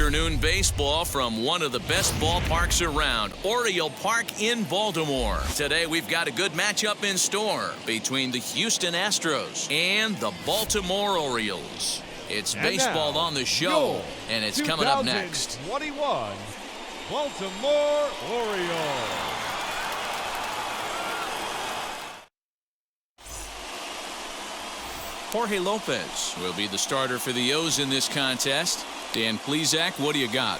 afternoon baseball from one of the best ballparks around, Oriole Park in Baltimore. Today we've got a good matchup in store between the Houston Astros and the Baltimore Orioles. It's baseball on the show, and it's coming up next. 2021 Baltimore Orioles. Jorge Lopez will be the starter for the O's in this contest. Dan Plesac, what do you got?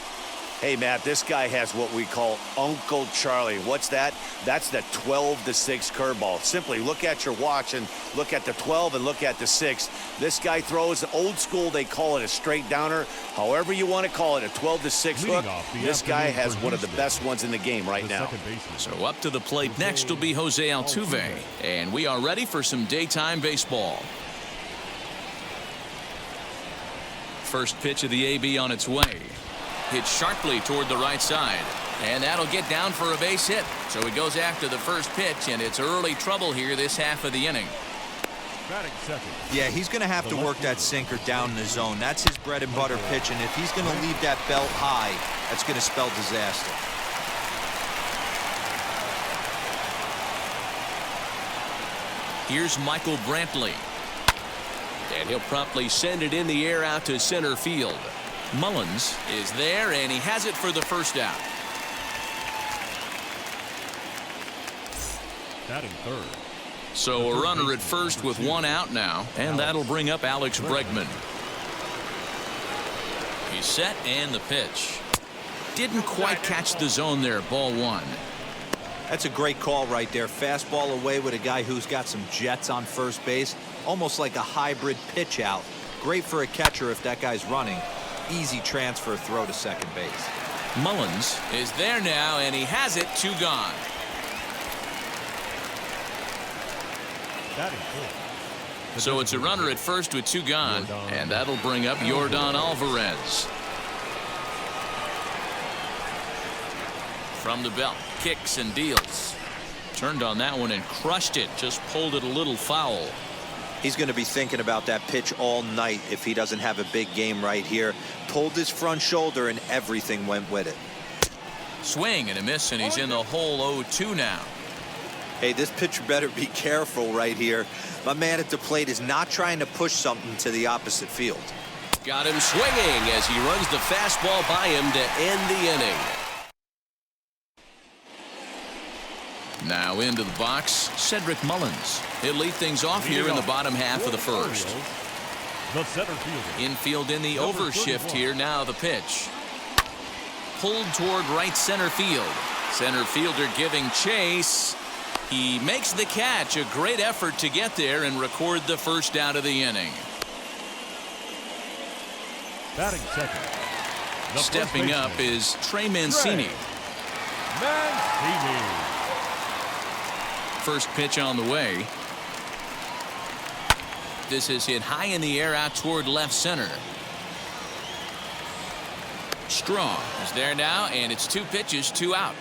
Hey, Matt, this guy has what we call Uncle Charlie. What's that? That's the 12-6 curveball. Simply look at your watch and look at the 12 and look at the 6. This guy throws old school. They call it a straight downer. However you want to call it, a 12-6 hook. This guy has one of the best ones in the game right now. So up to the plate next will be Jose Altuve. And we are ready for some daytime baseball. First pitch of the AB on its way. Hit sharply toward the right side. And that'll get down for a base hit. So he goes after the first pitch, and it's early trouble here this half of the inning. Yeah, he's going to have to work that sinker down in the zone. That's his bread and butter pitch, and if he's going to leave that belt high, that's going to spell disaster. Here's Michael Brantley. And he'll promptly send it in the air out to center field. Mullins is there, and he has it for the first out. Batting third. So a runner at first with one out now, and that'll bring up Alex Bregman. He's set, and the pitch. Didn't quite catch the zone there, ball one. That's a great call right there. Fastball away with a guy who's got some jets on first base. Almost like a hybrid pitch out. Great for a catcher if that guy's running. Easy transfer throw to second base. Mullins is there now, and he has it. 2 gone. So it's a runner at first with 2 gone, and that'll bring up Yordan Alvarez. From the belt, kicks and deals. Turned on that one and crushed it. Just pulled it a little foul. He's going to be thinking about that pitch all night if he doesn't have a big game right here. Pulled his front shoulder and everything went with it. Swing and a miss, and he's in the hole 0-2 now. Hey, this pitcher better be careful right here. My man at the plate is not trying to push something to the opposite field. Got him swinging as he runs the fastball by him to end the inning. Now into the box, Cedric Mullins. He'll lead things off here in the bottom half of the first. The center fielder. Infield in the overshift here. Now the pitch. Pulled toward right center field. Center fielder giving chase. He makes the catch. A great effort to get there and record the first out of the inning. Batting second. Stepping up is Trey Mancini. First pitch on the way. This is hit high in the air out toward left center. Strong is there now, and it's 2 pitches, 2 out.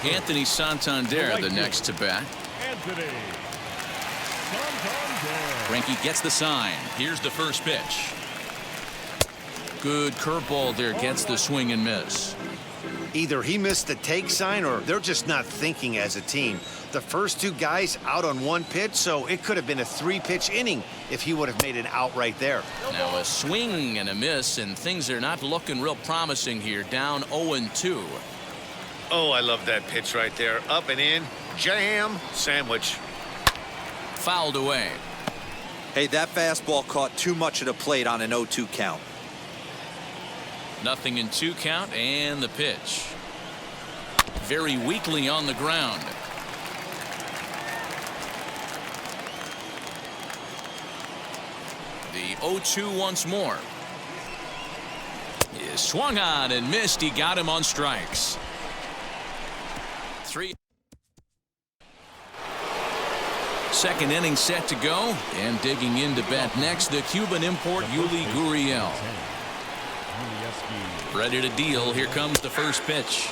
Anthony Santander the next to bat. Greinke gets the sign. Here's the first pitch. Good curveball there, gets the swing and miss. Either he missed the take sign or they're just not thinking as a team. The first 2 guys out on 1 pitch, so it could have been a 3-pitch inning if he would have made an out right there. Now a swing and a miss, and things are not looking real promising here. Down 0-2. Oh, I love that pitch right there. Up and in, jam, sandwich. Fouled away. Hey, that fastball caught too much of the plate on an 0-2 count. Nothing in 2 count, and the pitch. Very weakly on the ground. The 0-2 once more. He is swung on and missed. He got him on strikes. 3. Second inning set to go, and digging in to bat next, the Cuban import Yuli Gurriel. Ready to deal. Here comes the first pitch.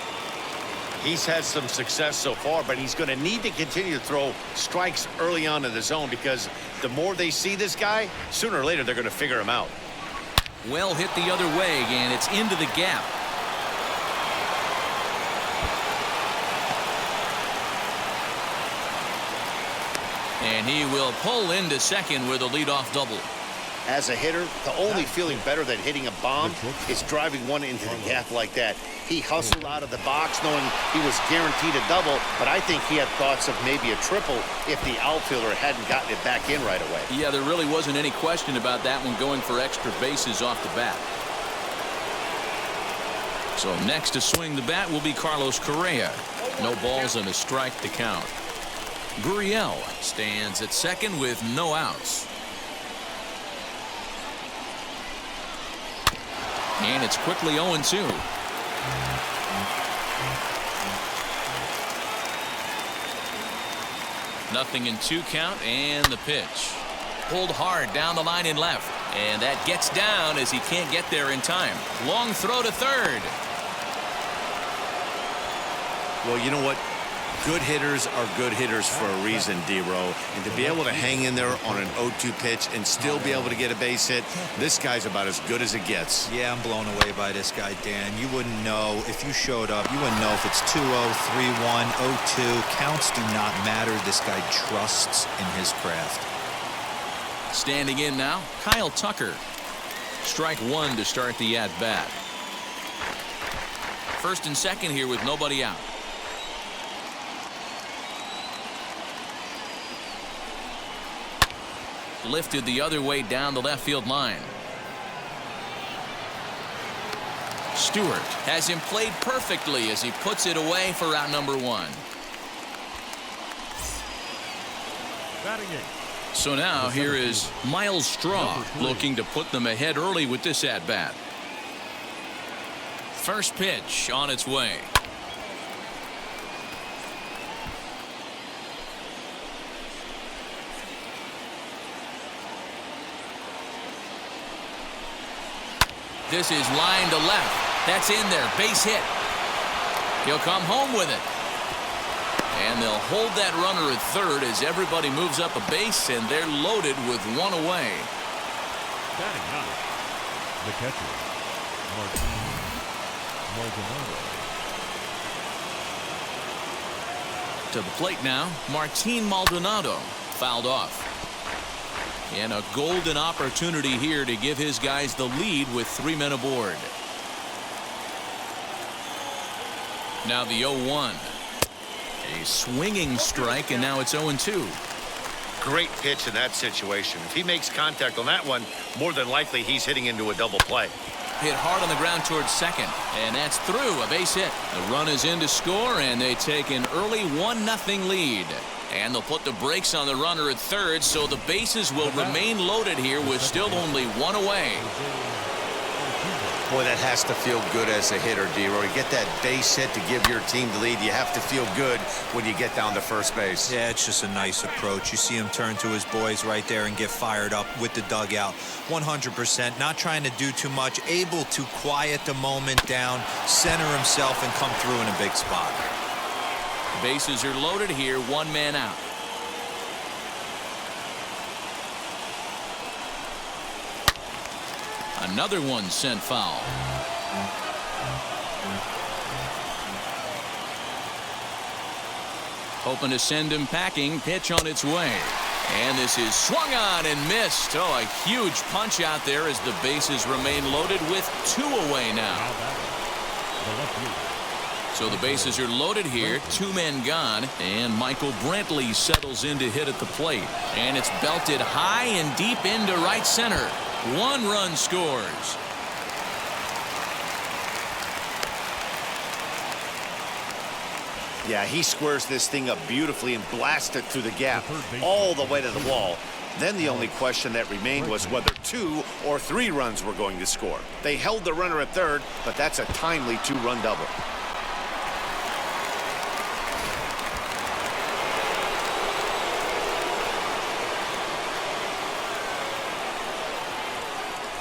He's had some success so far, but he's going to need to continue to throw strikes early on in the zone because the more they see this guy, sooner or later they're going to figure him out. Well hit the other way, and it's into the gap. And he will pull into second with a leadoff double. As a hitter, the only feeling better than hitting a bomb is driving one into the gap like that. He hustled out of the box knowing he was guaranteed a double, but I think he had thoughts of maybe a triple if the outfielder hadn't gotten it back in right away. Yeah, there really wasn't any question about that one, going for extra bases off the bat. So next to swing the bat will be Carlos Correa. No balls and a strike to count. Gurriel stands at second with no outs. And it's quickly 0-2. Nothing in 2 count, and the pitch. Pulled hard down the line in left. And that gets down as he can't get there in time. Long throw to third. Well, you know what? Good hitters are good hitters for a reason, D-Row. And to be able to hang in there on an 0-2 pitch and still be able to get a base hit, this guy's about as good as it gets. Yeah, I'm blown away by this guy, Dan. You wouldn't know if you showed up. You wouldn't know if it's 2-0, 3-1, 0-2. Counts do not matter. This guy trusts in his craft. Standing in now, Kyle Tucker. Strike 1 to start the at-bat. First and second here with nobody out. Lifted the other way down the left field line. Stewart has him played perfectly as he puts it away for out number 1. Batting eighth. So now here is Miles Straw looking to put them ahead early with this at bat. First pitch on its way. This is line to left. That's in there. Base hit. He'll come home with it. And they'll hold that runner at third as everybody moves up a base, and they're loaded with 1 away. Batting ninth, the catcher, Martin Maldonado. To the plate now, Martin Maldonado fouled off. And a golden opportunity here to give his guys the lead with 3 men aboard. Now the 0-1. A swinging strike, and now it's 0-2. Great pitch in that situation. If he makes contact on that one, more than likely he's hitting into a double play. Hit hard on the ground towards second, and that's through. A base hit. The run is in to score, and they take an early 1-0 lead. And they'll put the brakes on the runner at third, so the bases will remain loaded here with still only 1 away. Boy, that has to feel good as a hitter, D-Roy. You get that base hit to give your team the lead. You have to feel good when you get down to first base. Yeah, it's just a nice approach. You see him turn to his boys right there and get fired up with the dugout. 100%, not trying to do too much, able to quiet the moment down, center himself, and come through in a big spot. Bases are loaded here, 1 man out. Another one sent foul. Hoping to send him packing. Pitch on its way. And this is swung on and missed. Oh, a huge punch out there as the bases remain loaded with 2 away now. The left fielder. So the bases are loaded here, 2 men gone, and Michael Brantley settles in to hit at the plate. And it's belted high and deep into right center. 1 run scores. Yeah, he squares this thing up beautifully and blasts it through the gap all the way to the wall. Then the only question that remained was whether 2 or 3 runs were going to score. They held the runner at third, but that's a timely 2-run double.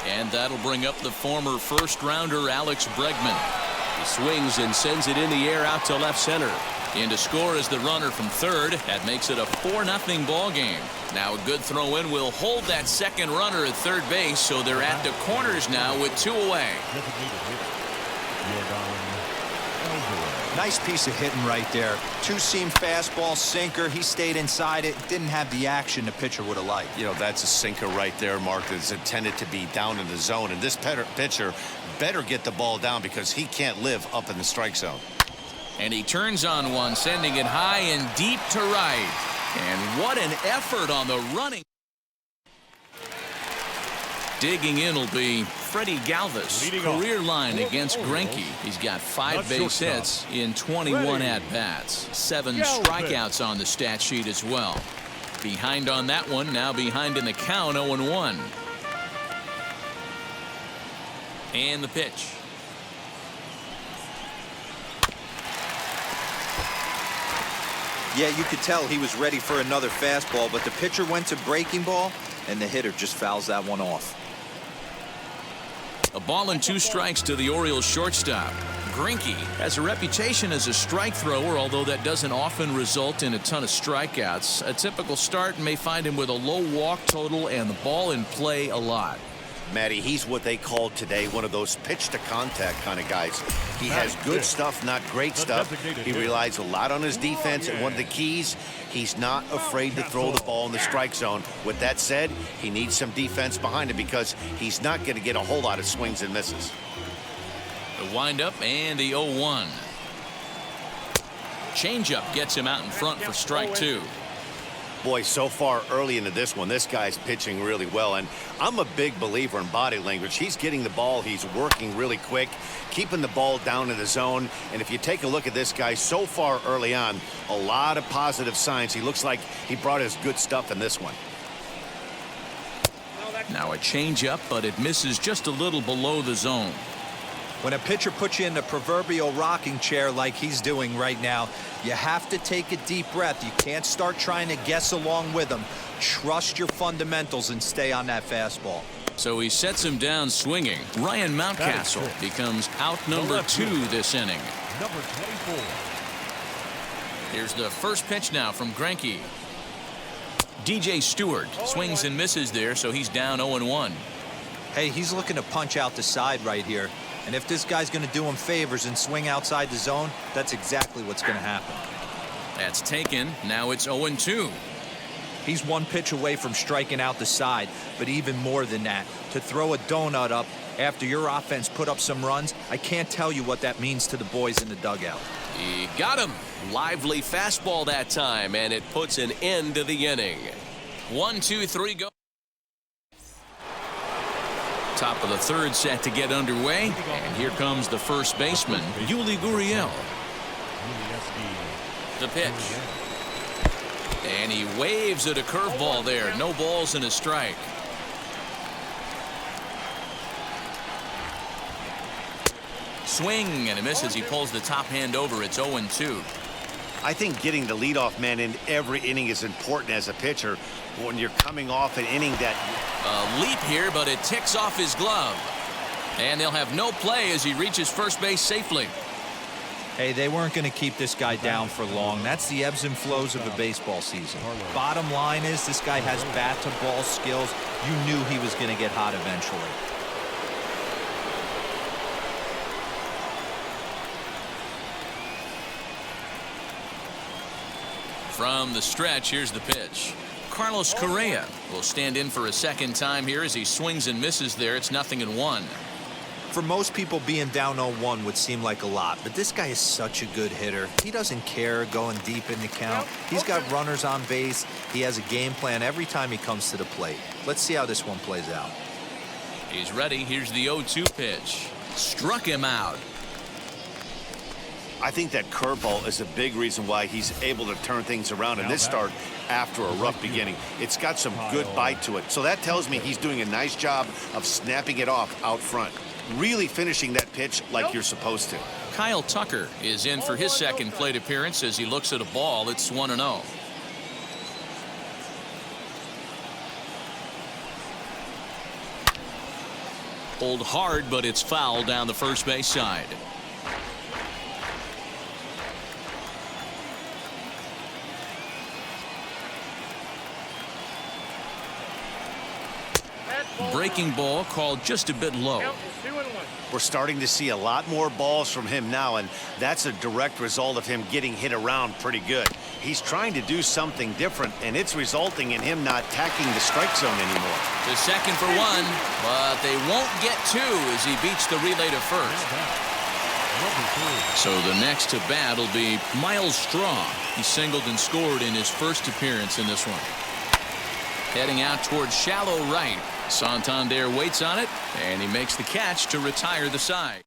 And that'll bring up the former first-rounder Alex Bregman. He swings and sends it in the air out to left center. In to score is the runner from third. That makes it a 4-0 ball game. Now a good throw in will hold that second runner at third base, so they're at the corners now with 2 away. Nice piece of hitting right there. Two-seam fastball, sinker. He stayed inside it. Didn't have the action the pitcher would have liked. You know, that's a sinker right there, Mark, that's intended to be down in the zone. And this pitcher better get the ball down because he can't live up in the strike zone. And he turns on one, sending it high and deep to right. And what an effort on the running. Digging in will be Freddie Galvis. Career line against Greinke. He's got 5 base hits in 21 at-bats. 7 strikeouts on the stat sheet as well. Behind on that one, now behind in the count, 0-1. And the pitch. Yeah, you could tell he was ready for another fastball, but the pitcher went to breaking ball, and the hitter just fouls that one off. A ball and 2 strikes to the Orioles shortstop. Greinke has a reputation as a strike thrower, although that doesn't often result in a ton of strikeouts. A typical start may find him with a low walk total and the ball in play a lot. Matty, he's what they call today one of those pitch-to-contact kind of guys. He has good stuff, not great stuff. He relies a lot on his defense, and one of the keys, he's not afraid to throw the ball in the strike zone. With that said, he needs some defense behind him because he's not going to get a whole lot of swings and misses. The windup and the 0-1. Changeup gets him out in front for strike 2. Boy, so far early into this one, this guy's pitching really well, and I'm a big believer in body language. He's getting the ball, he's working really quick, keeping the ball down in the zone, and if you take a look at this guy so far early on, a lot of positive signs. He looks like he brought his good stuff in this one. Now a changeup, but it misses just a little below the zone. When a pitcher puts you in the proverbial rocking chair like he's doing right now, you have to take a deep breath. You can't start trying to guess along with him. Trust your fundamentals and stay on that fastball. So he sets him down swinging. Ryan Mountcastle becomes out number 2 this inning. Number 24. Here's the first pitch now from Greinke. DJ Stewart swings and misses there, so he's down 0-1. Hey, he's looking to punch out the side right here. And if this guy's going to do him favors and swing outside the zone, that's exactly what's going to happen. That's taken. Now it's 0-2. He's 1 pitch away from striking out the side, but even more than that, to throw a donut up after your offense put up some runs, I can't tell you what that means to the boys in the dugout. He got him. Lively fastball that time, and it puts an end to the inning. 1, 2, 3, go. Top of the third set to get underway, and here comes the first baseman, Yuli Gurriel. The pitch. And he waves at a curveball there. No balls and a strike. Swing and a miss as he pulls the top hand over. It's 0-2. I think getting the leadoff man in every inning is important as a pitcher when you're coming off an inning that... A leap here, but it ticks off his glove. And they'll have no play as he reaches first base safely. Hey, they weren't going to keep this guy down for long. That's the ebbs and flows of a baseball season. Bottom line is this guy has bat-to-ball skills. You knew he was going to get hot eventually. From the stretch, here's the pitch. Carlos Correa will stand in for a second time here as he swings and misses there. It's 0-1. For most people, being down 0-1 would seem like a lot, but this guy is such a good hitter. He doesn't care going deep in the count. He's got runners on base. He has a game plan every time he comes to the plate. Let's see how this one plays out. He's ready. Here's the 0-2 pitch. Struck him out. I think that curveball is a big reason why he's able to turn things around in this start after a rough beginning. It's got some good bite to it. So that tells me he's doing a nice job of snapping it off out front. Really finishing that pitch like you're supposed to. Kyle Tucker is in for his second plate appearance as he looks at a ball. It's 1-0. Pulled hard, but it's foul down the first base side. Breaking ball called just a bit low. We're starting to see a lot more balls from him now, and that's a direct result of him getting hit around pretty good. He's trying to do something different, and it's resulting in him not attacking the strike zone anymore. The second for one, but they won't get two as he beats the relay to first. So the next to bat will be Miles Straw. He singled and scored in his first appearance in this one. Heading out towards shallow right. Santander waits on it, and he makes the catch to retire the side.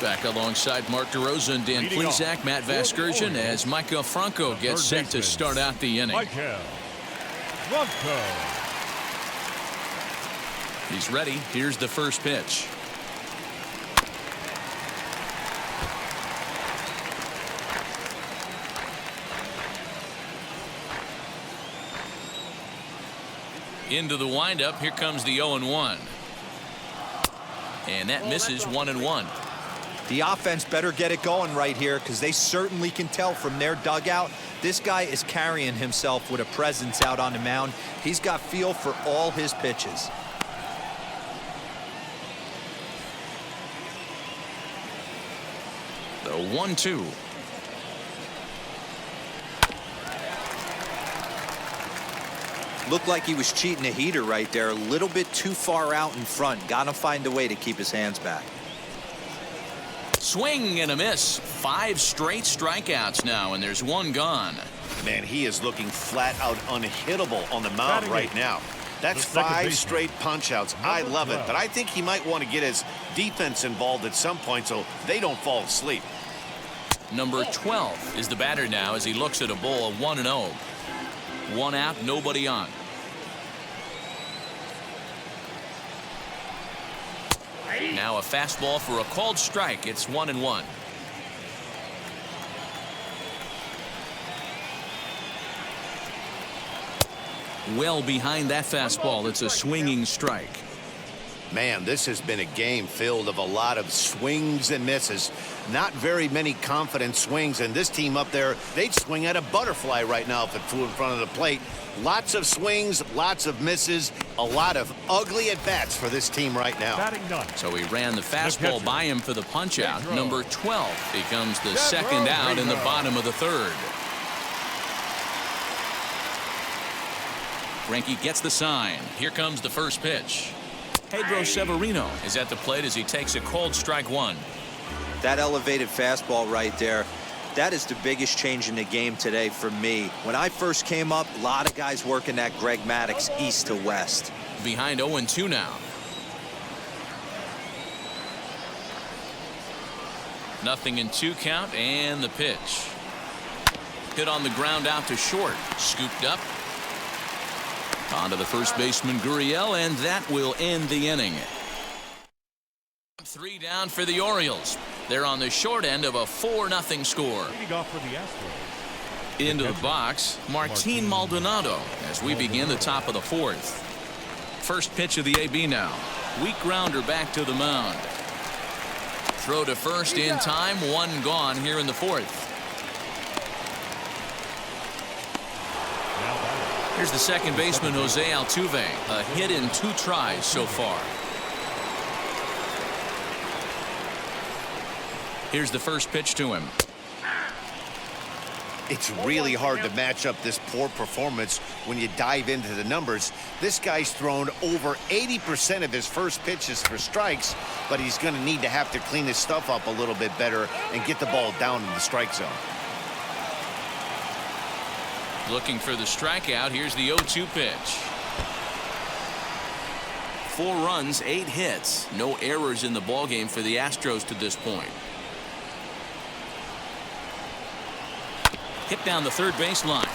Back alongside Mark DeRosa and Dan Plesac, Matt Vasgersian, as Micah Franco gets set to start out the inning. He's ready. Here's the first pitch. Into the windup. Here comes the 0-1. And that misses 1-1. The offense better get it going right here, because they certainly can tell from their dugout this guy is carrying himself with a presence out on the mound. He's got feel for all his pitches. The 1-2. Looked like he was cheating a heater right there, a little bit too far out in front. Gotta find a way to keep his hands back. Swing and a miss. 5 straight strikeouts now, and there's one gone. Man, he is looking flat out unhittable on the mound right now. That's 5 straight punch-outs. I love it, but I think he might want to get his defense involved at some point so they don't fall asleep. Number 12 is the batter now as he looks at a ball of 1-0. 1 out, nobody on. Now a fastball for a called strike. It's 1-1. Well behind that fastball. It's a swinging strike. Man, this has been a game filled of a lot of swings and misses. Not very many confident swings, and this team up there, they'd swing at a butterfly right now if it flew in front of the plate. Lots of swings, lots of misses, a lot of ugly at-bats for this team right now. So he ran the fastball by him for the punch-out. Number 12 becomes the second out in the bottom of the third. Greinke gets the sign. Here comes the first pitch. Pedro Severino is at the plate as he takes a called strike 1. That elevated fastball right there, that is the biggest change in the game today for me. When I first came up, a lot of guys working that Greg Maddux east to west. Behind 0-2 now. Nothing in 2 count, and the pitch. Hit on the ground out to short. Scooped up. On to the first baseman, Gurriel, and that will end the inning. 3 down for the Orioles. They're on the short end of a 4-0 score. Into the box, Martin Maldonado as we begin the top of the 4th. First pitch of the AB now. Weak grounder back to the mound. Throw to first in time. 1 gone here in the 4th. Here's the second baseman, Jose Altuve. A hit in 2 tries so far. Here's the first pitch to him. It's really hard to match up this poor performance when you dive into the numbers. This guy's thrown over 80% of his first pitches for strikes, but he's going to need to have to clean his stuff up a little bit better and get the ball down in the strike zone. Looking for the strikeout. Here's the 0-2 pitch. 4 runs, 8 hits. No errors in the ballgame for the Astros to this point. Hit down the third baseline.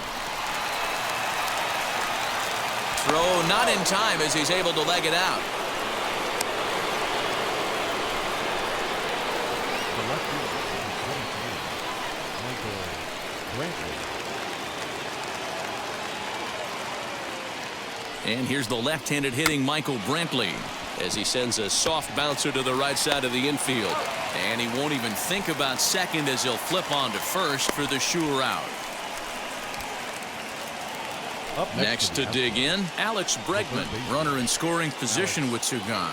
Throw not in time as he's able to leg it out. The left fielder, Michael Brantley. And here's the left-handed hitting Michael Brantley as he sends a soft bouncer to the right side of the infield. And he won't even think about second as he'll flip on to first for the sure out. Up Next to dig in, Alex Bregman, runner in scoring position with two gone.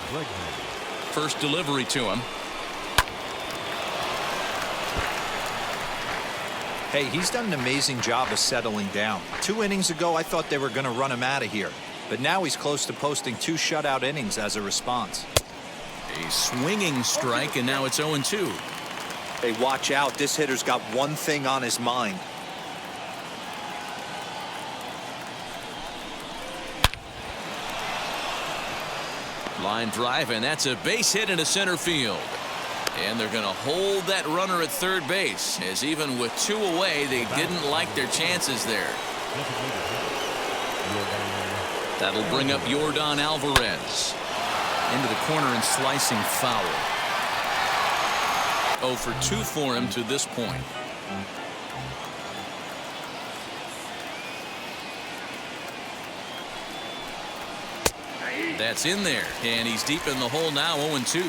First delivery to him. Hey, he's done an amazing job of settling down. 2 innings ago, I thought they were going to run him out of here. But now he's close to posting 2 shutout innings as a response. A swinging strike, and now it's 0-2. Hey, watch out. This hitter's got one thing on his mind. Line drive, and that's a base hit into center field. And they're going to hold that runner at third base, as even with 2 away, they didn't like their chances there. That'll bring up Yordan Alvarez. Into the corner and slicing foul. 0 for 2 for him to this point. That's in there, and he's deep in the hole now, 0-2.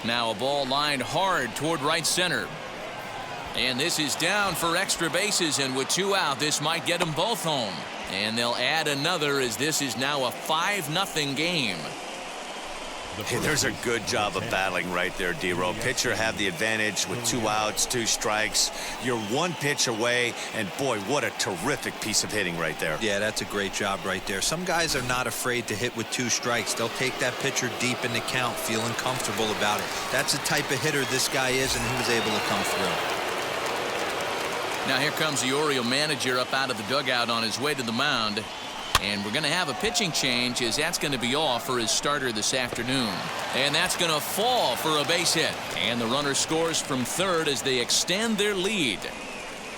Now a ball lined hard toward right center. And this is down for extra bases, and with 2 out, this might get them both home. And they'll add another, as this is now a 5-0 game. Hey, there's a good job of battling right there, D-Row. Pitcher have the advantage with 2 outs, 2 strikes. You're 1 pitch away, and boy, what a terrific piece of hitting right there. Yeah, that's a great job right there. Some guys are not afraid to hit with 2 strikes. They'll take that pitcher deep in the count, feeling comfortable about it. That's the type of hitter this guy is, and he was able to come through. Now here comes the Oriole manager up out of the dugout on his way to the mound. And we're going to have a pitching change, as that's going to be off for his starter this afternoon. And that's going to fall for a base hit. And the runner scores from third as they extend their lead.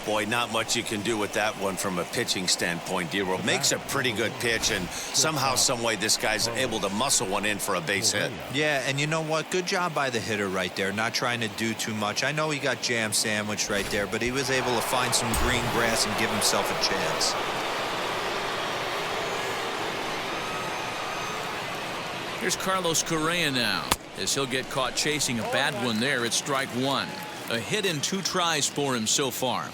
Boy, not much you can do with that one from a pitching standpoint, D-Row. Makes a pretty good pitch, and somehow, some way, this guy's able to muscle one in for a base hit. Yeah, and you know what? Good job by the hitter right there, not trying to do too much. I know he got jam sandwiched right there, but he was able to find some green grass and give himself a chance. Here's Carlos Correa now, as he'll get caught chasing a bad one there at strike 1. A hit in 2 tries for him so far.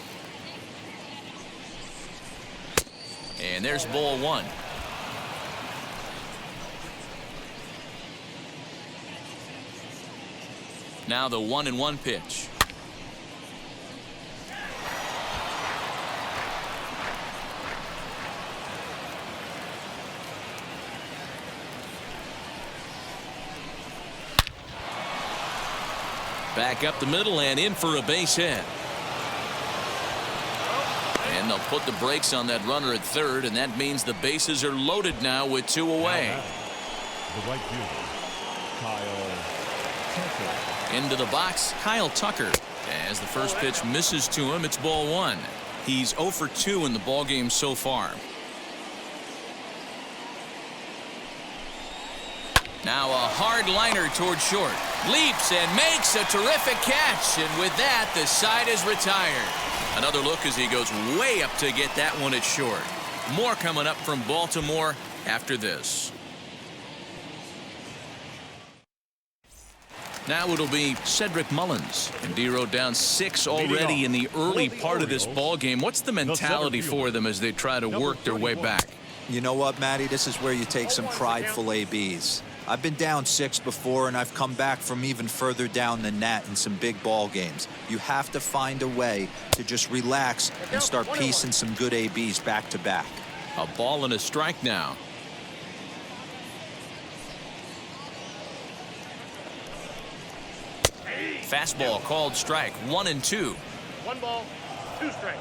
And there's ball 1. Now the 1-1 pitch. Back up the middle and in for a base hit. And they'll put the brakes on that runner at third, and that means the bases are loaded now with 2 away. The right fielder, Kyle Tucker. Into the box, Kyle Tucker. As the first pitch misses to him, it's ball 1. He's 0 for 2 in the ballgame so far. Now a hard liner toward short. Leaps and makes a terrific catch. And with that, the side is retired. Another look as he goes way up to get that one at short. More coming up from Baltimore after this. Now it'll be Cedric Mullins. And D-Row down 6 already in the early part of this ball game. What's the mentality for them as they try to work their way back? You know what, Matty? This is where you take some prideful ABs. I've been down 6 before, and I've come back from even further down than that in some big ball games. You have to find a way to just relax and start piecing some good ABs back to back. A ball and a strike now. Fastball called strike. 1-2. 1 ball, 2 strikes.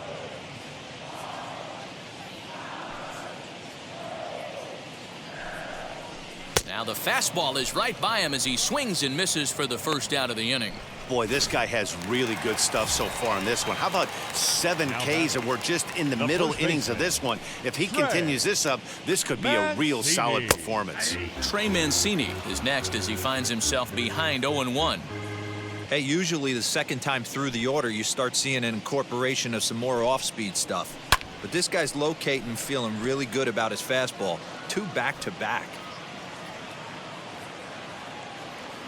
Now the fastball is right by him as he swings and misses for the first out of the inning. Boy, this guy has really good stuff so far in this one. How about 7 Ks, and we're just in the middle innings of this one. If he continues this up, this could be a real solid performance. Trey Mancini is next as he finds himself behind 0-1. Hey, usually the second time through the order, you start seeing an incorporation of some more off-speed stuff. But this guy's locating and feeling really good about his fastball. 2 back-to-back.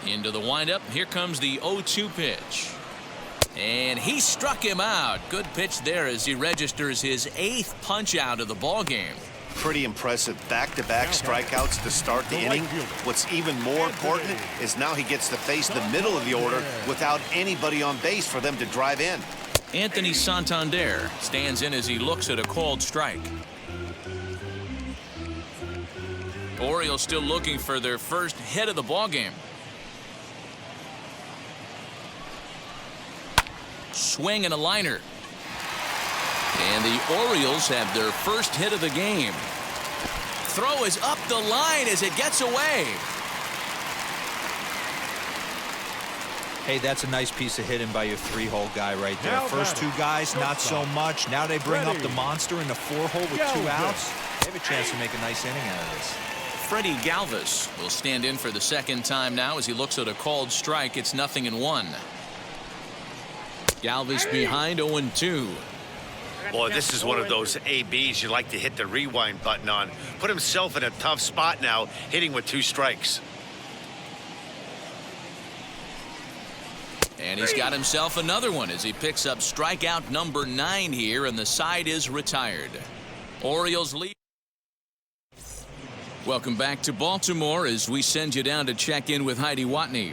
Into the windup. Here comes the 0-2 pitch. And he struck him out. Good pitch there as he registers his 8th punch out of the ball game. Pretty impressive back-to-back strikeouts to start the inning. What's even more important is now he gets to face the middle of the order without anybody on base for them to drive in. Anthony Santander stands in as he looks at a called strike. Orioles still looking for their first hit of the ball game. Swing and a liner. And the Orioles have their first hit of the game. Throw is up the line as it gets away. Hey, that's a nice piece of hitting by your 3-hole guy right there. First 2 guys, not so much. Now they bring up the monster in the 4-hole with 2 outs. They have a chance to make a nice inning out of this. Freddie Galvis will stand in for the second time now as he looks at a called strike. It's 0-1. Galvis behind 0-2. Boy, this is one of those ABs you like to hit the rewind button on. Put himself in a tough spot now, hitting with 2 strikes. And he's got himself another one as he picks up strikeout number 9 here, and the side is retired. Orioles lead. Welcome back to Baltimore as we send you down to check in with Heidi Watney.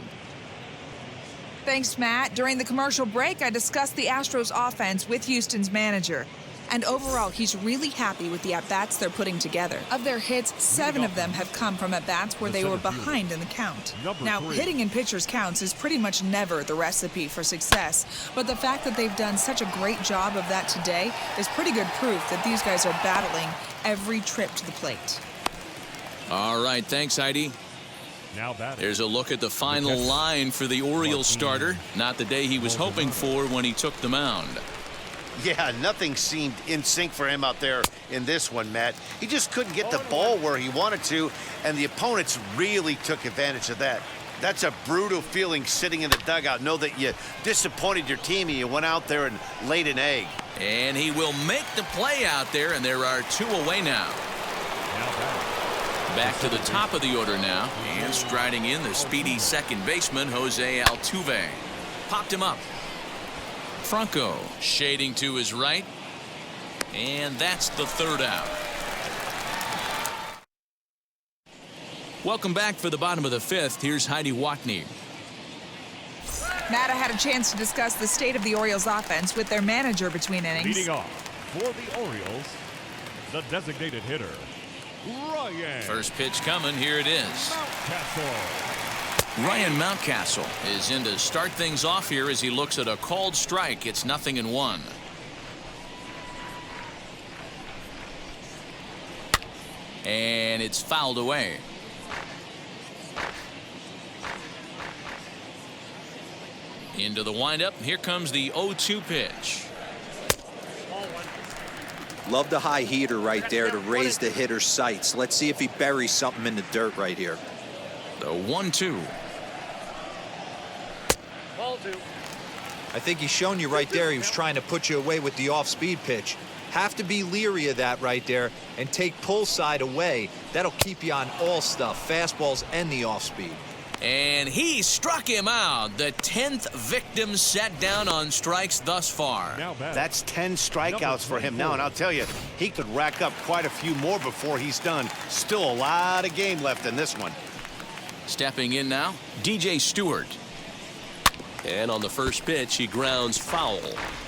Thanks, Matt. During the commercial break, I discussed the Astros offense with Houston's manager. And overall, he's really happy with the at-bats they're putting together. Of their hits, 7 of them have come from at-bats where they were behind in the count. Now, hitting in pitchers' counts is pretty much never the recipe for success, but the fact that they've done such a great job of that today is pretty good proof that these guys are battling every trip to the plate. All right, thanks, Heidi. There's a look at the final line for the Orioles starter. Not the day he was hoping for when he took the mound. Yeah, nothing seemed in sync for him out there in this one, Matt. He just couldn't get the ball where he wanted to, and the opponents really took advantage of that. That's a brutal feeling sitting in the dugout. Know that you disappointed your team and you went out there and laid an egg. And he will make the play out there, and there are 2 away now. Back to the top of the order now, and striding in the speedy second baseman, Jose Altuve. Popped him up. Franco shading to his right, and that's the 3rd out. Welcome back for the bottom of the 5th. Here's Heidi Watney. Matt, I had a chance to discuss the state of the Orioles offense with their manager between innings. Leading off for the Orioles, the designated hitter, Ryan. First pitch coming. Here it is. Mountcastle. Ryan Mountcastle is in to start things off here as he looks at a called strike. It's 0-1. And it's fouled away. Into the windup. Here comes the 0-2 pitch. Love the high heater right there to raise the hitter's sights. Let's see if he buries something in the dirt right here. The 1-2. Ball 2. I think he's shown you right there he was trying to put you away with the off-speed pitch. Have to be leery of that right there and take pull side away. That'll keep you on all stuff, fastballs and the off-speed. And he struck him out. The 10th victim set down on strikes thus far. That's 10 strikeouts for him now, and I'll tell you, he could rack up quite a few more before he's done. Still a lot of game left in this one. Stepping in now, DJ Stewart. And on the first pitch, he grounds foul.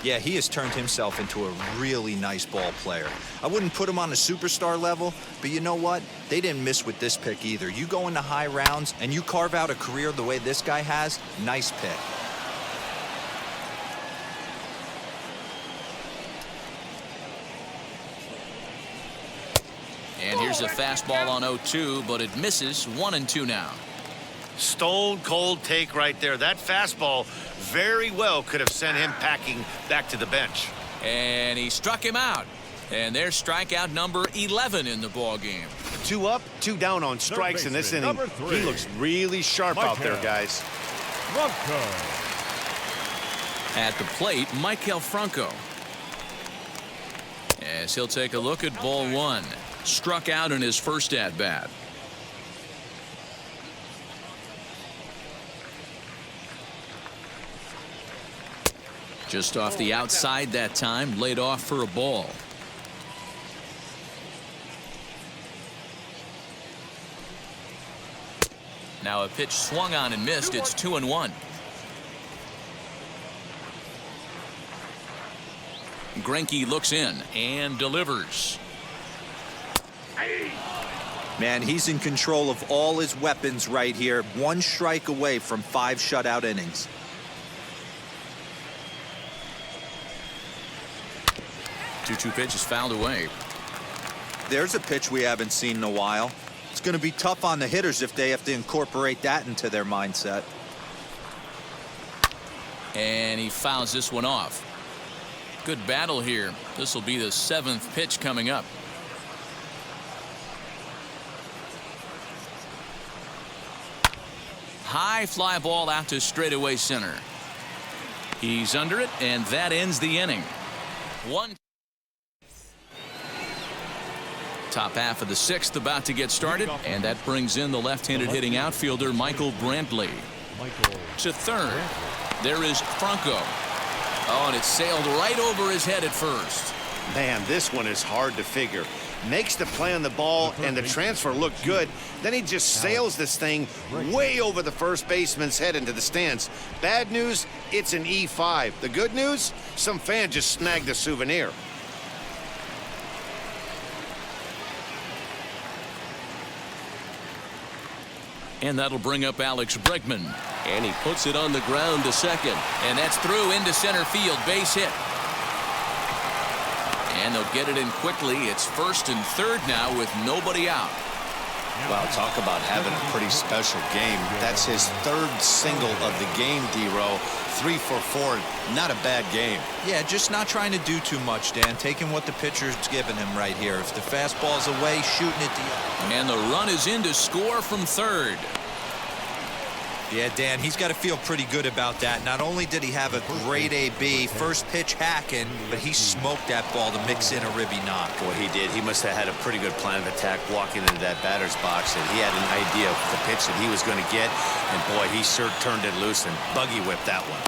Yeah, he has turned himself into a really nice ball player. I wouldn't put him on a superstar level, but you know what? They didn't miss with this pick either. You go into high rounds and you carve out a career the way this guy has, nice pick. And here's a fastball on 0-2, but it misses. 1-2 now. Stone cold take right there. That fastball very well could have sent him packing back to the bench. And he struck him out. And there's strikeout number 11 in the ball game. 2 up, 2 down on strikes in this inning. He looks really sharp out there, guys. Franco. At the plate, Michael Franco. As he'll take a look at ball 1. Struck out in his first at-bat. Just off the outside that time, laid off for a ball. Now a pitch swung on and missed. It's 2-1. Greinke looks in and delivers. Man, he's in control of all his weapons right here. One strike away from 5 shutout innings. 2-2 pitch is fouled away. There's a pitch we haven't seen in a while. It's going to be tough on the hitters if they have to incorporate that into their mindset. And he fouls this one off. Good battle here. This will be the 7th pitch coming up. High fly ball out to straightaway center. He's under it, and that ends the inning. Top half of the 6th about to get started, and that brings in the left-handed hitting outfielder Michael Brantley. To third, there is Franco. Oh, and it sailed right over his head at first. Man, this one is hard to figure. Makes the play on the ball, and the transfer looked good. Then he just sails this thing way over the first baseman's head into the stands. Bad news, it's an E5. The good news, some fan just snagged a souvenir. And that'll bring up Alex Bregman. And he puts it on the ground to second. And that's through into center field. Base hit. And they'll get it in quickly. It's 1st and 3rd now with nobody out. Well, talk about having a pretty special game. That's his 3rd single of the game, D-Row. 3 for 4. Not a bad game. Yeah, just not trying to do too much, Dan. Taking what the pitcher's giving him right here. If the fastball's away, shooting it the... And the run is in to score from 3rd. Yeah, Dan, he's got to feel pretty good about that. Not only did he have a great AB, first pitch hacking, but he smoked that ball to mix in a ribby knock. Boy, he did. He must have had a pretty good plan of attack walking into that batter's box, and he had an idea of the pitch that he was going to get, and boy, he sure turned it loose and buggy whipped that one.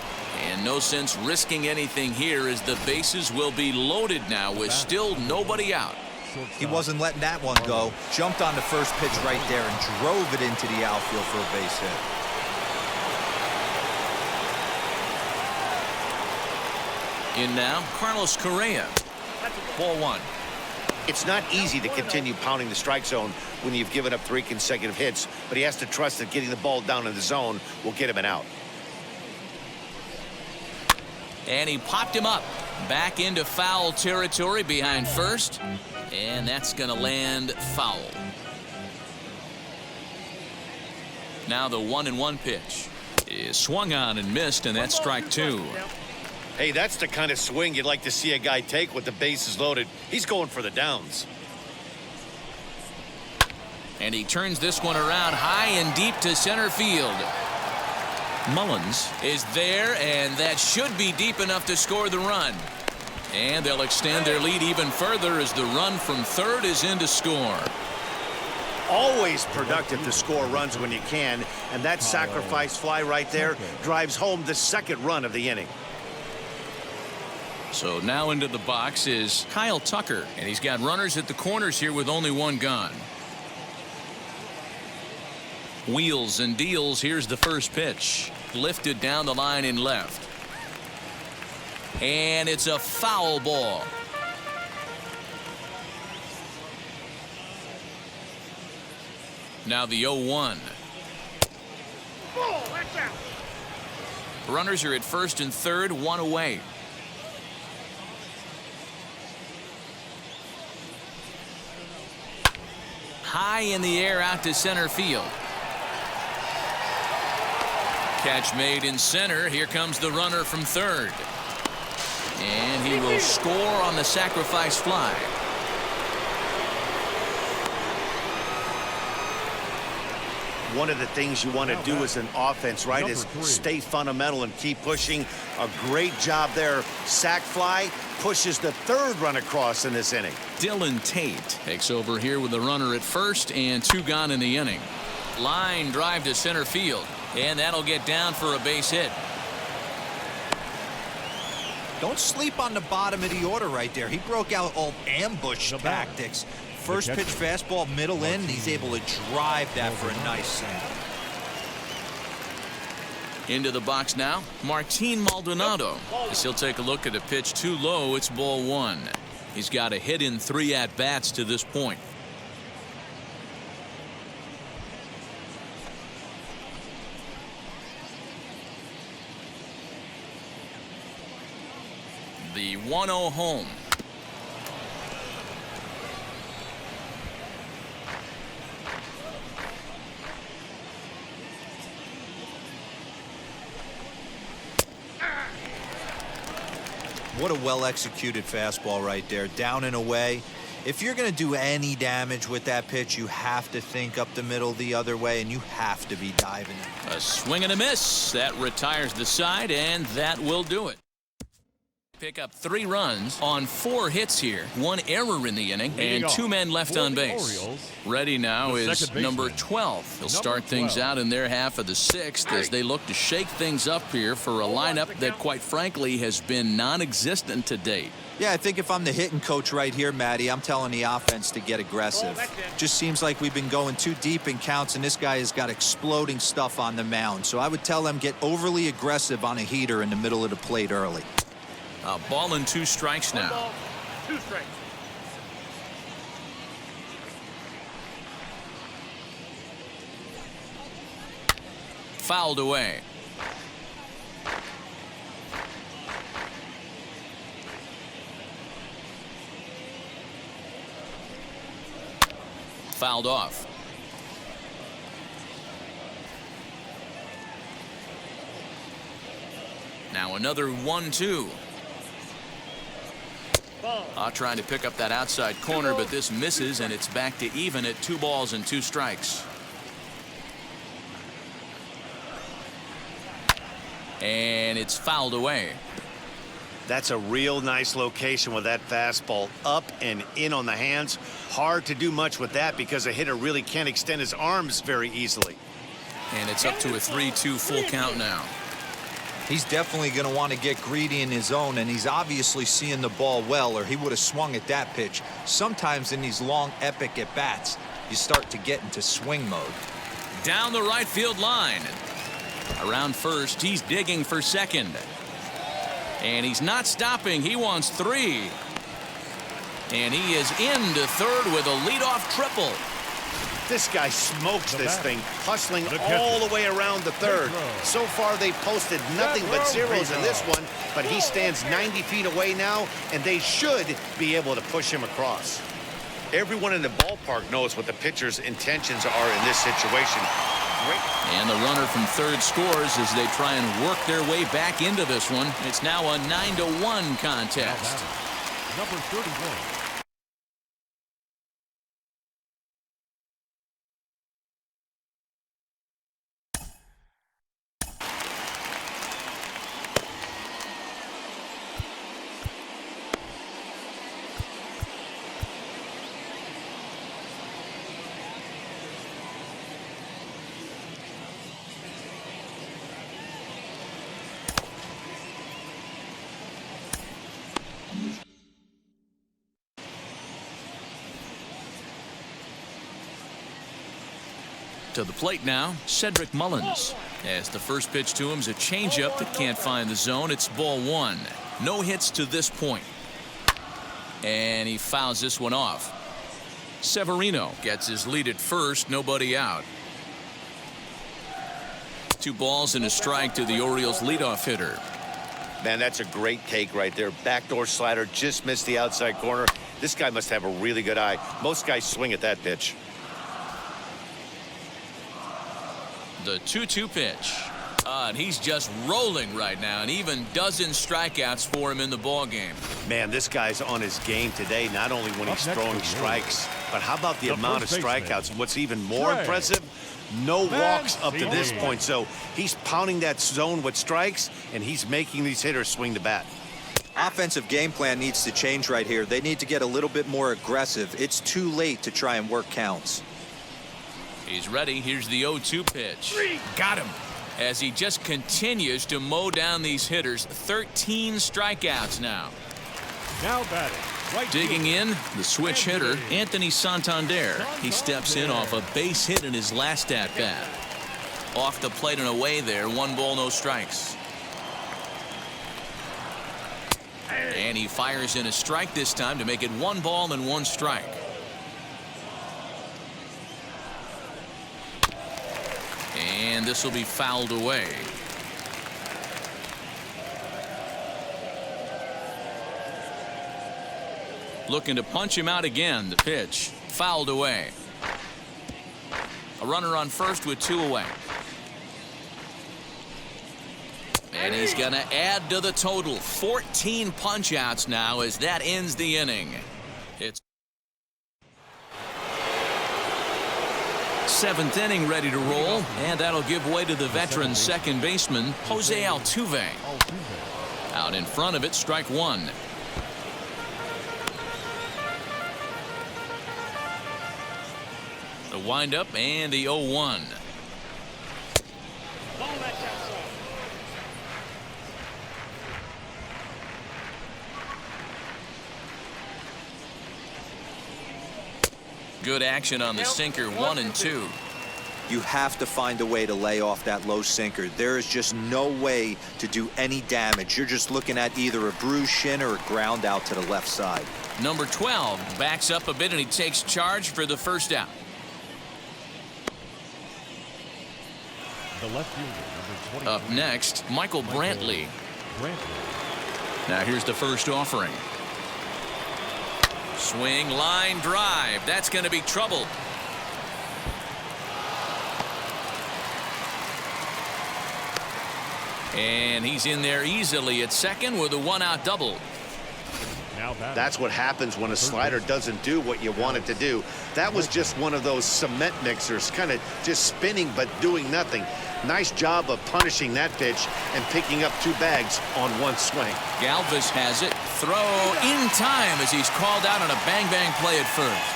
And no sense risking anything here as the bases will be loaded now with still nobody out. He wasn't letting that one go. Jumped on the first pitch right there and drove it into the outfield for a base hit. In now, Carlos Correa. Ball 1. It's not easy to continue pounding the strike zone when you've given up 3 consecutive hits, but he has to trust that getting the ball down in the zone will get him an out. And he popped him up. Back into foul territory behind first. And that's going to land foul. Now the 1-1 pitch is swung on and missed, and that's strike 2. Hey, that's the kind of swing you'd like to see a guy take with the bases loaded. He's going for the downs. And he turns this one around high and deep to center field. Mullins is there, and that should be deep enough to score the run. And they'll extend their lead even further as the run from 3rd is in to score. Always productive to score runs when you can, and that sacrifice fly right there drives home the 2nd run of the inning. So now into the box is Kyle Tucker, and he's got runners at the corners here with only 1 gone. Wheels and deals. Here's the first pitch. Lifted down the line in left. And it's a foul ball. Now the 0-1. Runners are at 1st and 3rd, 1 away. High in the air out to center field. Catch made in center. Here comes the runner from 3rd. And he will score on the sacrifice fly. One of the things you want to do as an offense, right, is stay fundamental and keep pushing. A great job there. Sac fly pushes the 3rd run across in this inning. Dylan Tate takes over here with the runner at 1st and 2 gone in the inning. Line drive to center field, and that'll get down for a base hit. Don't sleep on the bottom of the order right there. He broke out old ambush tactics. First pitch fastball, middle in, and he's able to drive that for a nice single. Into the box now, Martin Maldonado. As he'll take a look at a pitch too low, it's ball one. He's got a hit in 3 at-bats to this point. The 1-0 home. What a well-executed fastball right there, down and away. If you're going to do any damage with that pitch, you have to think up the middle the other way, and you have to be diving it. A swing and a miss. That retires the side, and that will do it. Pick up 3 runs on 4 hits here. 1 error in the inning, and 2 men left on base. Ready now is number 12. He'll start things out in their half of the 6th as they look to shake things up here for a lineup that, quite frankly, has been non-existent to date. Yeah, I think if I'm the hitting coach right here, Matty, I'm telling the offense to get aggressive. Just seems like we've been going too deep in counts, and this guy has got exploding stuff on the mound. So I would tell them get overly aggressive on a heater in the middle of the plate early. A ball and 2 strikes now. 1 ball, 2 strikes. Fouled away. Fouled off. Now another 1-2. Trying to pick up that outside corner, but this misses, and it's back to even at 2 balls and 2 strikes. And it's fouled away. That's a real nice location with that fastball up and in on the hands. Hard to do much with that because a hitter really can't extend his arms very easily. And it's up to a 3-2 full count now. He's definitely going to want to get greedy in his zone, and he's obviously seeing the ball well, or he would have swung at that pitch. Sometimes in these long, epic at-bats, you start to get into swing mode. Down the right field line. Around first, he's digging for second. And he's not stopping. He wants 3. And he is into third with a leadoff triple. This guy smokes this thing, hustling all the way around the third. So far, they've posted nothing but zeros in this one, but he stands 90 feet away now, and they should be able to push him across. Everyone in the ballpark knows what the pitcher's intentions are in this situation. And the runner from third scores as they try and work their way back into this one. It's now a 9-1 contest. Number 31. To the plate now, Cedric Mullins. As the first pitch to him is a changeup that can't find the zone. It's ball 1. No hits to this point. And he fouls this one off. Severino gets his lead at first, nobody out. 2 balls and a strike to the Orioles leadoff hitter. Man, that's a great take right there. Backdoor slider, just missed the outside corner. This guy must have a really good eye. Most guys swing at that pitch. The 2-2 pitch. And he's just rolling right now, and even dozen strikeouts for him in the ball game. Man, this guy's on his game today, not only when he's throwing strikes, but how about the amount of strikeouts? What's even more impressive, no walks up to this point. So he's pounding that zone with strikes, and he's making these hitters swing the bat. Offensive game plan needs to change right here. They need to get a little bit more aggressive. It's too late to try and work counts. He's ready. Here's the 0-2 pitch. Got him. as he just continues to mow down these hitters. 13 strikeouts now. Now batting. Right Digging fielder. in, the switch hitter, Anthony Santander. He steps in off a base hit in his last at-bat. Off the plate and away there. 1 ball, no strikes. And he fires in a strike this time to make it 1 ball and 1 strike. And this will be fouled away. Looking to punch him out again. The pitch fouled away. A runner on first with 2 away. And he's going to add to the total. 14 punch outs now as that ends the inning. It's 7th inning ready to roll, and that'll give way to the veteran second baseman Jose Altuve. Out in front of it, strike 1. The windup and the 0-1. Good action on the sinker. 1 and 2. You have to find a way to lay off that low sinker. There is just no way to do any damage. You're just looking at either a bruised shin or a ground out to the left side. Number 12 backs up a bit and he takes charge for the first out. The left fielder, number 23. Up next, Michael Brantley. Now here's the first offering. Swing, line drive. That's going to be trouble. And he's in there easily at second with a 1-out double. That's what happens when a slider doesn't do what you want it to do. That was just one of those cement mixers, kind of just spinning but doing nothing. Nice job of punishing that pitch and picking up 2 bags on 1 swing. Galvis has it. Throw in time as he's called out on a bang-bang play at first.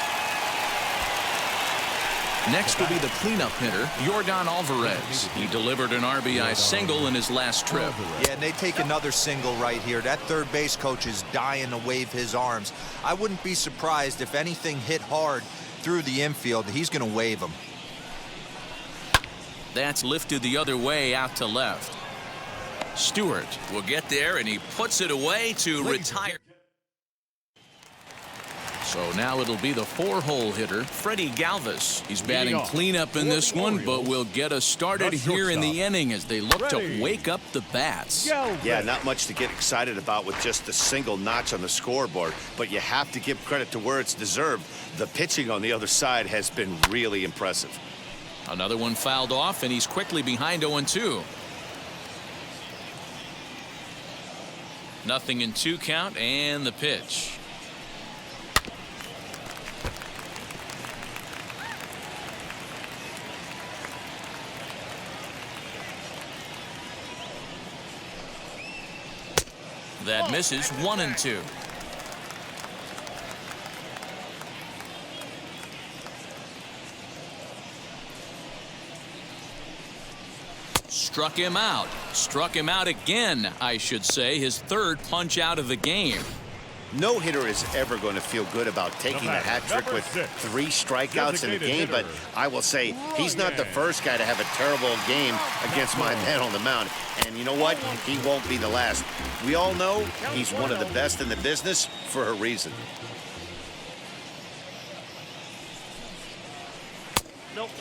Next will be the cleanup hitter, Yordan Alvarez. He delivered an RBI single in his last trip. Yeah, and they take another single right here. That third base coach is dying to wave his arms. I wouldn't be surprised if anything hit hard through the infield. He's going to wave them. That's lifted the other way out to left. Stewart will get there, and he puts it away to retire. So now it'll be the 4-hole hitter, Freddie Galvis. He's batting cleanup in this one, but will get us started here in the inning as they look to wake up the bats. Yeah, not much to get excited about with just a single notch on the scoreboard, but you have to give credit to where it's deserved. The pitching on the other side has been really impressive. Another one fouled off, and he's quickly behind 0-2. Nothing in 2 count, and the pitch. That misses. 1-2. Struck him out. Struck him out again, I should say. His 3rd punch out of the game. No hitter is ever going to feel good about taking a hat trick with 3 strikeouts in a game, but I will say he's not the first guy to have a terrible game against my man on the mound. And you know what? He won't be the last. We all know he's one of the best in the business for a reason.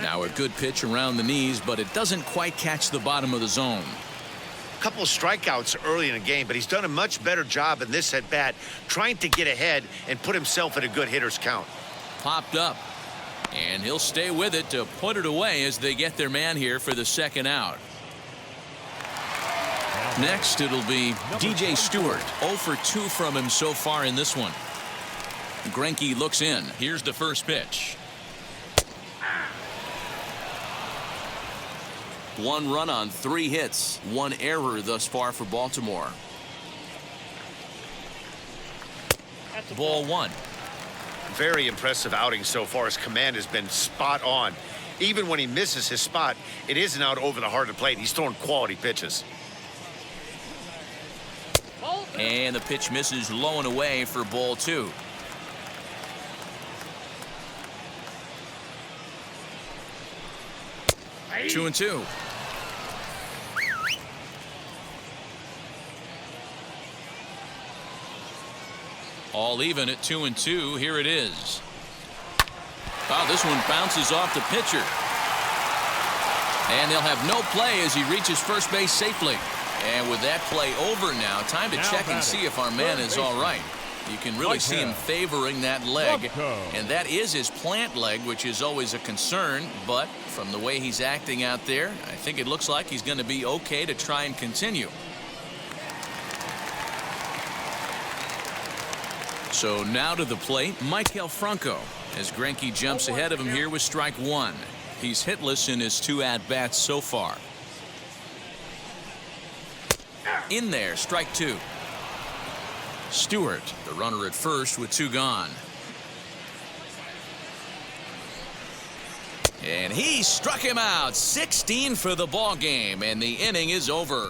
Now a good pitch around the knees, but it doesn't quite catch the bottom of the zone. Couple of strikeouts early in the game, but he's done a much better job in this at bat trying to get ahead and put himself in a good hitter's count. Popped up, and he'll stay with it to put it away as they get their man here for the 2nd out. Next it'll be DJ Stewart. 0 for 2 from him so far in this one. Greinke looks in. Here's the first pitch. 1 run on 3 hits, 1 error thus far for Baltimore. Ball 1. Very impressive outing so far. His command has been spot on. Even when he misses his spot, it isn't out over the heart of the plate. He's throwing quality pitches. And the pitch misses low and away for ball 2. Two and two. All even at 2 and 2. Here it is. Oh, this one bounces off the pitcher. And they'll have no play as he reaches first base safely. And with that play over now, time to check and see if our man is all right. You can really see him favoring that leg. And that is his plant leg, which is always a concern. But from the way he's acting out there, I think it looks like he's going to be okay to try and continue. So now to the plate, Michael Franco, as Greinke jumps ahead of him here with strike 1. He's hitless in his 2 at-bats so far. In there, strike 2. Stewart, the runner at first with 2 gone. And he struck him out. 16 for the ball game, and the inning is over.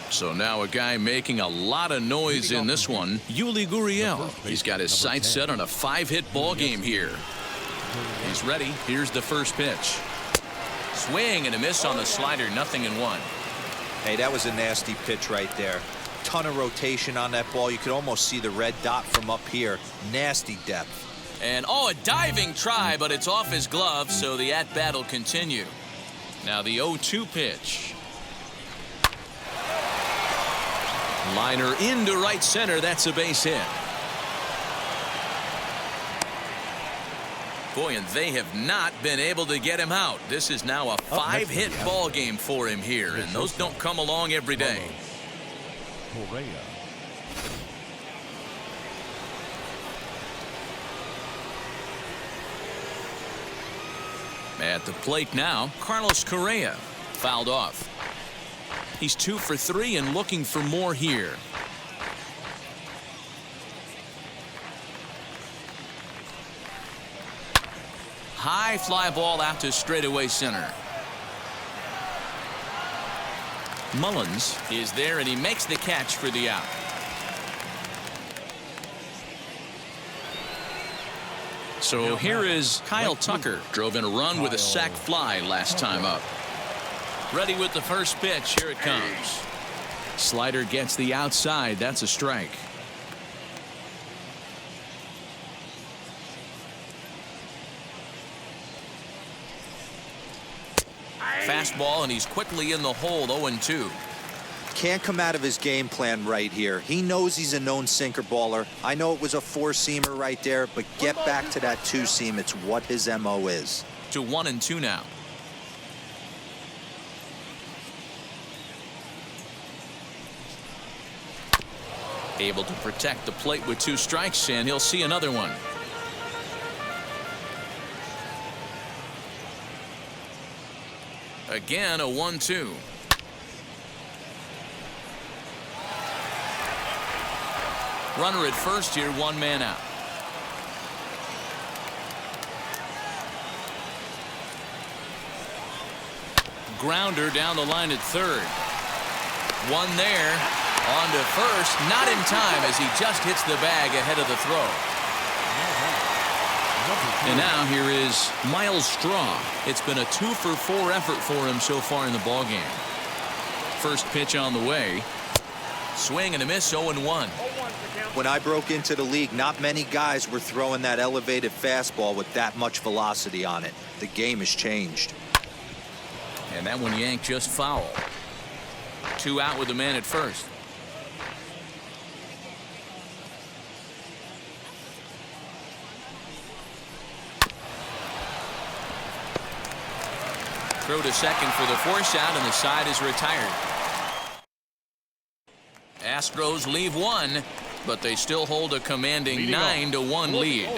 So now a guy making a lot of noise in this one, Yuli Gurriel. He's got his sights set on a 5-hit ball game here. He's ready. Here's the first pitch. Swing and a miss on the slider, 0-1. Hey, that was a nasty pitch right there. Ton of rotation on that ball. You could almost see the red dot from up here. Nasty depth. And a diving try, but it's off his glove, so the at-bat will continue. Now the 0-2 pitch. Liner into right center. That's a base hit. Boy, and they have not been able to get him out. This is now a 5-hit ball game for him here, and those don't come along every day. At the plate now, Carlos Correa fouled off. He's 2 for 3 and looking for more here. High fly ball out to straightaway center. Mullins is there and he makes the catch for the out. So here is Kyle Tucker. Drove in a run with a sac fly last time up. Ready with the first pitch. Here it comes. Slider gets the outside. That's a strike. Fastball, and he's quickly in the hole. 0-2. Can't come out of his game plan right here. He knows he's a known sinker baller. I know it was a 4-seamer right there, but get back to that 2-seam. It's what his MO is. To 1-2 now. Able to protect the plate with 2 strikes, and he'll see another one. Again, a 1-2. Runner at first here, 1 man out. Grounder down the line at third. One there. On to first, not in time as he just hits the bag ahead of the throw. And now here is Miles Straw. It's been a 2 for 4 effort for him so far in the ballgame. First pitch on the way. Swing and a miss, 0-1. When I broke into the league, not many guys were throwing that elevated fastball with that much velocity on it. The game has changed. And that one yanked just foul. 2 out with the man at first. Throw to second for the force out, and the side is retired. Astros leave 1, but they still hold a commanding 9-1 lead.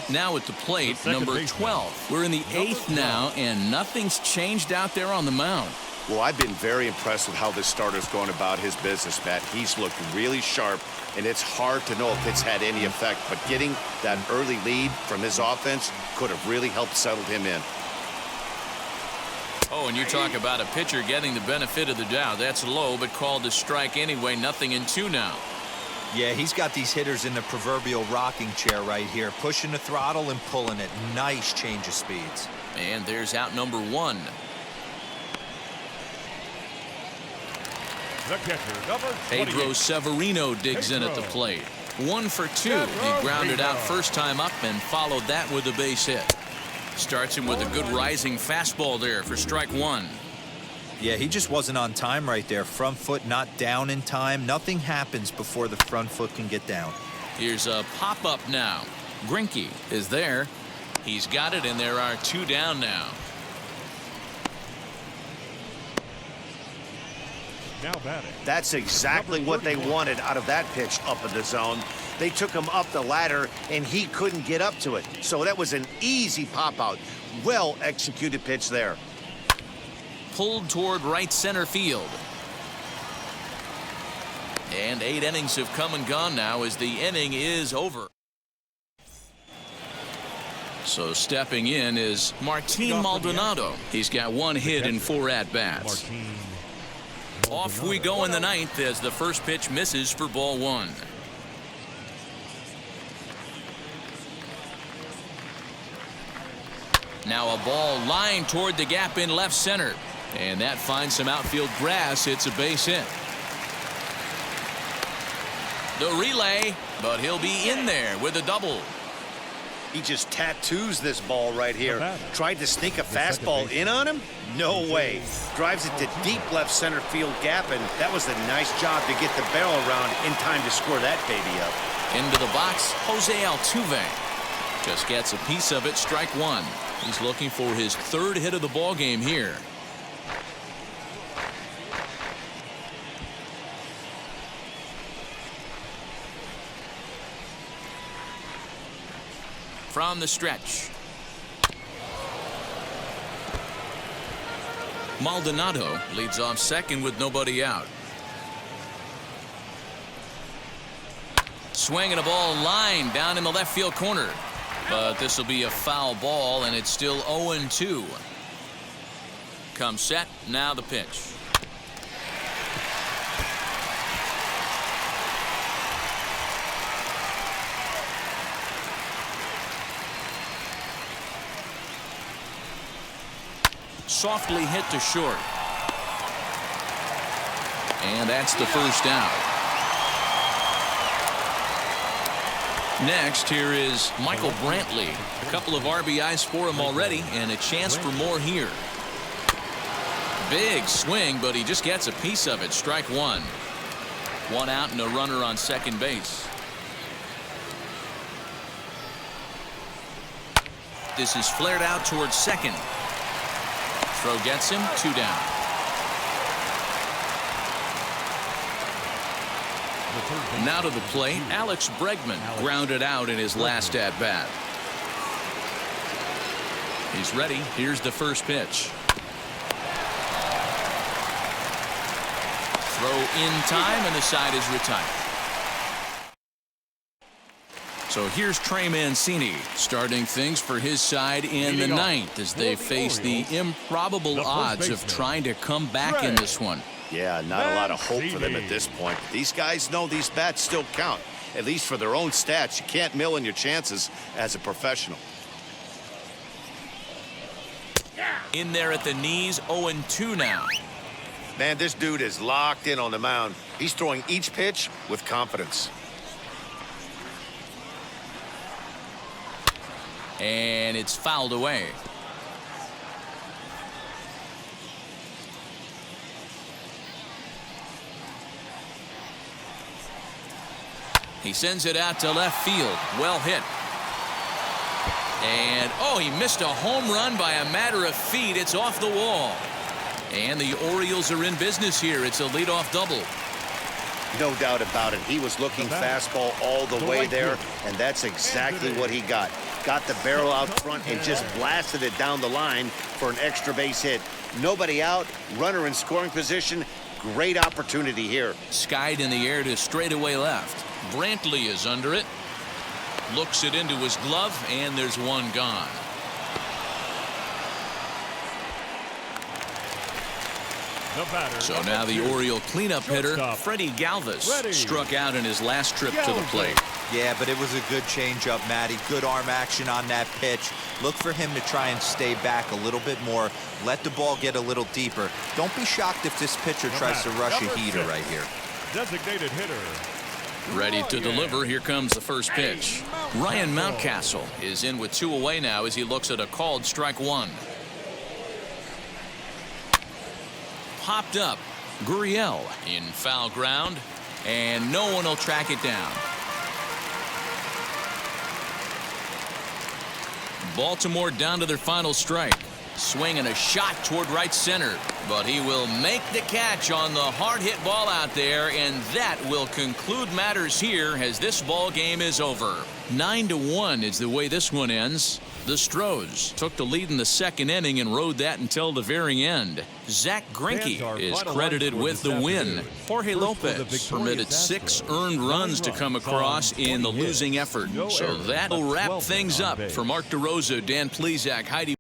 Now at the plate, number 12. We're in the 8th now, and nothing's changed out there on the mound. Well, I've been very impressed with how this starter's going about his business, Matt. He's looked really sharp, and it's hard to know if it's had any effect. But getting that early lead from his offense could have really helped settle him in. Oh, and you talk about a pitcher getting the benefit of the doubt. That's low, but called a strike anyway. 0-2 now. Yeah, he's got these hitters in the proverbial rocking chair right here, pushing the throttle and pulling it. Nice change of speeds. And there's out number 1. The catcher, number 28. Pedro Severino digs in at the plate. 1 for 2. He grounded out first time up and followed that with a base hit. Starts him with a good rising fastball there for strike 1. Yeah, he just wasn't on time right there. Front foot not down in time. Nothing happens before the front foot can get down. Here's a pop-up now. Greinke is there. He's got it, and there are 2 down now. Now batting. That's exactly what they wanted out of that pitch up in the zone. They took him up the ladder, and he couldn't get up to it. So that was an easy pop-out. Well-executed pitch there. Pulled toward right center field. And 8 innings have come and gone now as the inning is over. So stepping in is Martin Maldonado. He's got 1 hit and 4 at-bats. Off we go in the 9th as the first pitch misses for ball 1. Now a ball lined toward the gap in left center. And that finds some outfield grass. It's a base hit. The relay, but he'll be in there with a double. He just tattoos this ball right here. Tried to sneak a fastball in on him? No way. Drives it to deep left center field gap, and that was a nice job to get the barrel around in time to score that baby up. Into the box, Jose Altuve. Just gets a piece of it, strike 1. He's looking for his 3rd hit of the ball game here. From the stretch. Maldonado leads off second with nobody out. Swinging a ball line down in the left field corner. But this will be a foul ball, and it's still 0-2. Comes set, now the pitch. Softly hit to short. And that's the first out. Next, here is Michael Brantley. A couple of RBIs for him already, and a chance for more here. Big swing, but he just gets a piece of it. Strike 1. 1 out and a runner on second base. This is flared out towards second. Throw gets him, 2 down. Now to the plate, Alex Bregman grounded out in his last at-bat. He's ready. Here's the first pitch. Throw in time, and the side is retired. So here's Trey Mancini starting things for his side in the 9th as they face the improbable odds of trying to come back in this one. Yeah, not a lot of hope for them at this point. These guys know these bats still count, at least for their own stats. You can't mill in your chances as a professional. In there at the knees, 0-2 now. Man, this dude is locked in on the mound. He's throwing each pitch with confidence. And it's fouled away. He sends it out to left field. Well hit. And, oh, he missed a home run by a matter of feet. It's off the wall. And the Orioles are in business here. It's a leadoff double. No doubt about it. He was looking fastball all the way there, and that's exactly what he got. Got the barrel out front and just blasted it down the line for an extra base hit. Nobody out, runner in scoring position. Great opportunity here. Skied in the air to straightaway left. Brantley is under it. Looks it into his glove, and there's one gone. So now the Oriole cleanup hitter, Freddie Galvis, struck out in his last trip to the plate. Yeah, but it was a good changeup, Matty. Good arm action on that pitch. Look for him to try and stay back a little bit more. Let the ball get a little deeper. Don't be shocked if this pitcher tries to rush a heater right here. Designated hitter. Ready to deliver. Here comes the first pitch. Ryan Mountcastle is in with 2 away now as he looks at a called strike 1. Popped up. Gurriel in foul ground, and no one will track it down. Baltimore down to their final strike. Swing and a shot toward right center, but he will make the catch on the hard hit ball out there, and that will conclude matters here as this ball game is over. 9-1 is the way this one ends. The Astros took the lead in the second inning and rode that until the very end. Zach Greinke is credited with the win. Jorge Lopez permitted 6 earned runs to come across in the losing effort. So that will wrap things up. For Mark DeRosa, Dan Plesac, Heidi